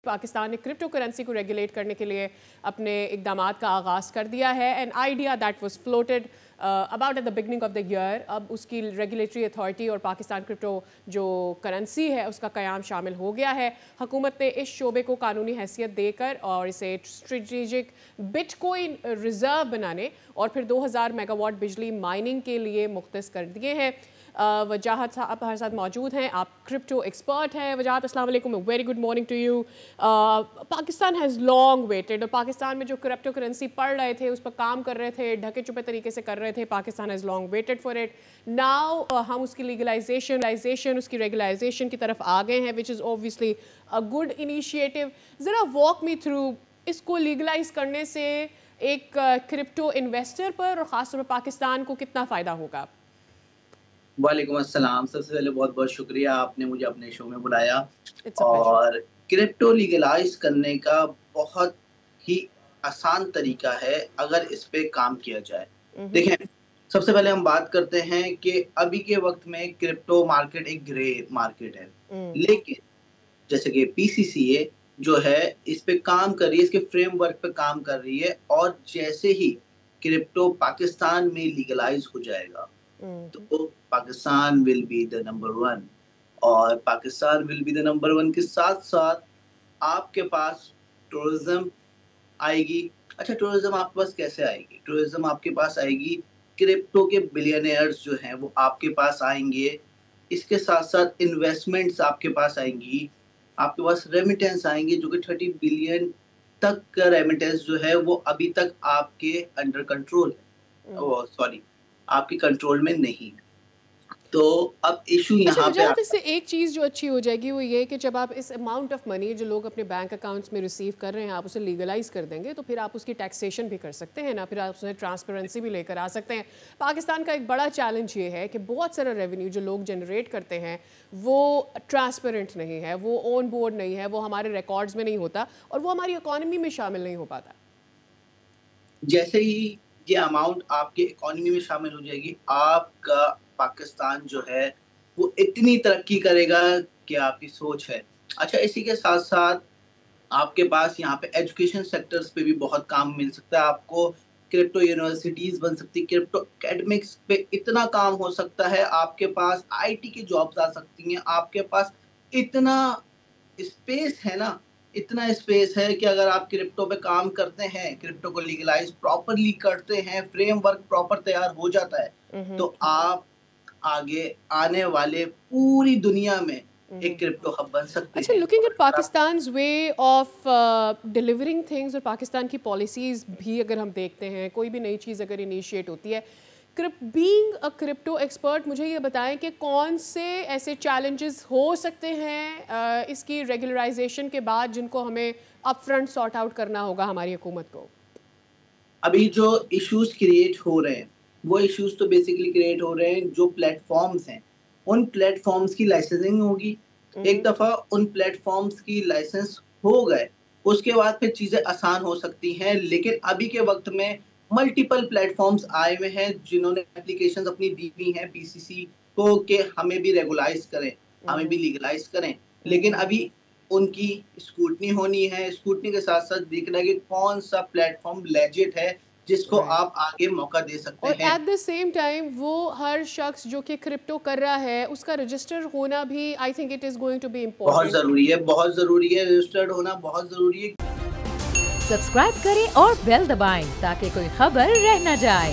पाकिस्तान ने crypto currency को regulate करने के लिए अपने इक़दामात का आगाज़ कर दिया है। An idea that was floated about at the beginning of the year, अब उसकी रेगुलेटरी अथॉरिटी और पाकिस्तान क्रिप्टो जो करेंसी है उसका क़याम शामिल हो गया है। हुकूमत ने इस शोबे को कानूनी हैसियत देकर और इसे स्ट्रेटेजिक बिटकॉइन रिजर्व बनाने और फिर 2000 मेगावाट बिजली माइनिंग के लिए मुख्तस कर दिए हैं। वजाहत साहब हमारे साथ मौजूद हैं, आप क्रिप्टो एक्सपर्ट हैं। वजाहत, अस्सलाम वालेकुम, very good morning to you. Pakistan has long waited, और पाकिस्तान में जो क्रिप्टो करेंसी पढ़ रहे थे, उस पर काम कर रहे थे, ढके छुपे तरीके से कर रहे थे। Pakistan has long waited for it. Now हम उसकी लीगलाइजेशन उसकी रेगुलाइजेशन की तरफ आ गए हैं, which is obviously a good initiative. ज़रा वॉक मी थ्रू, इसको लीगलाइज करने से एक क्रिप्टो इन्वेस्टर पर और ख़ासतौर पर पाकिस्तान को कितना फ़ायदा होगा? वालेकुम अस्सलाम। सबसे पहले बहुत बहुत शुक्रिया, आपने मुझे अपने शो में बुलाया। और क्रिप्टो लीगलाइज करने का बहुत ही आसान तरीका है अगर इस पे काम किया जाए। देखें, सबसे पहले हम बात करते हैं कि अभी के वक्त में क्रिप्टो मार्केट एक ग्रे मार्केट है, लेकिन जैसे कि पीसीसीए जो है इस पे काम कर रही है, इसके फ्रेमवर्क पे काम कर रही है, और जैसे ही क्रिप्टो पाकिस्तान में लीगलाइज हो जाएगा तो Pakistan will be the number 1, और Pakistan will be the number 1 के साथ साथ आपके पास टूरिज्म आएगी। अच्छा, टूरिज्म आपके पास कैसे आएगी? टूरिज्म आपके पास आएगी, क्रिप्टो के बिलियनियर्स जो हैं वो आपके पास आएंगे, इसके साथ साथ इन्वेस्टमेंट्स आपके पास आएंगी, आपके पास रेमिटेंस आएंगे जो कि 30 बिलियन तक का रेमिटेंस जो है वो अभी तक आपके अंडर कंट्रोल है, सॉरी आपके कंट्रोल में नहीं। तो अब इशू यहाँ पे इससे एक चीज़ जो अच्छी हो जाएगी वो ये कि जब आप इस अमाउंट ऑफ मनी जो लोग अपने बैंक अकाउंट्स में रिसीव कर रहे हैं, आप उसे लीगलाइज कर देंगे तो फिर आप उसकी टैक्सेशन भी कर सकते हैं ना, फिर आप उसमें ट्रांसपेरेंसी भी लेकर आ सकते हैं। पाकिस्तान का एक बड़ा चैलेंज ये है कि बहुत सारा रेवेन्यू जो लोग जनरेट करते हैं वो ट्रांसपेरेंट नहीं है, वो ऑन बोर्ड नहीं है, वो हमारे रिकॉर्ड्स में नहीं होता और वो हमारी इकॉनमी में शामिल नहीं हो पाता। जैसे ही ये अमाउंट आपके इकोनॉमी में शामिल हो जाएगी, आपका पाकिस्तान जो है वो इतनी तरक्की करेगा कि आपकी सोच है। अच्छा, इसी के साथ साथ आपके पास यहाँ पे एजुकेशन सेक्टर्स पे भी बहुत काम मिल सकता है आपको। क्रिप्टो यूनिवर्सिटीज बन सकती है, क्रिप्टो एकेडमिक्स पे इतना काम हो सकता है, आपके पास आईटी की जॉब्स आ सकती हैं, आपके पास इतना स्पेस है ना, इतना स्पेस है कि अगर आप क्रिप्टो पे काम करते हैं, क्रिप्टो को लीगलाइज प्रॉपरली करते हैं, फ्रेमवर्क प्रॉपर तैयार हो जाता है, तो आप आगे आने वाले पूरी दुनिया में एक क्रिप्टो हब बन सकते हैं। अच्छा, looking at Pakistan's way of delivering things और पाकिस्तान की पॉलिसीज भी अगर हम देखते हैं, कोई भी नई चीज़ अगर इनिशिएट होती है, बीइंग अ क्रिप्टो एक्सपर्ट, मुझे ये बताएं कि कौन से ऐसे चैलेंजेस हो सकते हैं इसकी रेगुलराइजेशन के बाद जिनको हमें अपफ्रंट सॉर्ट आउट करना होगा हमारी हुकूमत को? अभी जो इश्यूज क्रिएट हो रहे हैं वो इश्यूज तो बेसिकली क्रिएट हो रहे हैं जो प्लेटफॉर्म्स हैं, उन प्लेटफॉर्म्स की लाइसेंसिंग होगी। एक दफ़ा उन प्लेटफॉर्म्स की लाइसेंस हो गए उसके बाद फिर चीज़ें आसान हो सकती हैं, लेकिन अभी के वक्त में मल्टीपल प्लेटफॉर्म्स आए हुए हैं जिन्होंने एप्लीकेशंस अपनी दी हुई हैं पीसीसी को कि हमें भी रेगुलाइज करें, हमें भी लीगलाइज करें, लेकिन अभी उनकी स्क्रूटनी होनी है। स्क्रूटनी के साथ साथ देखना है कि कौन सा प्लेटफॉर्म लेजिट है जिसको आप आगे मौका दे सकते हैं। और एट द सेम टाइम वो हर शख्स जो कि क्रिप्टो कर रहा है उसका रजिस्टर होना भी, I think it is going to be important. बहुत ज़रूरी है, बहुत ज़रूरी है, रजिस्टर्ड होना बहुत ज़रूरी है। सब्सक्राइब करें और बेल दबाएं ताकि कोई खबर रह न जाए।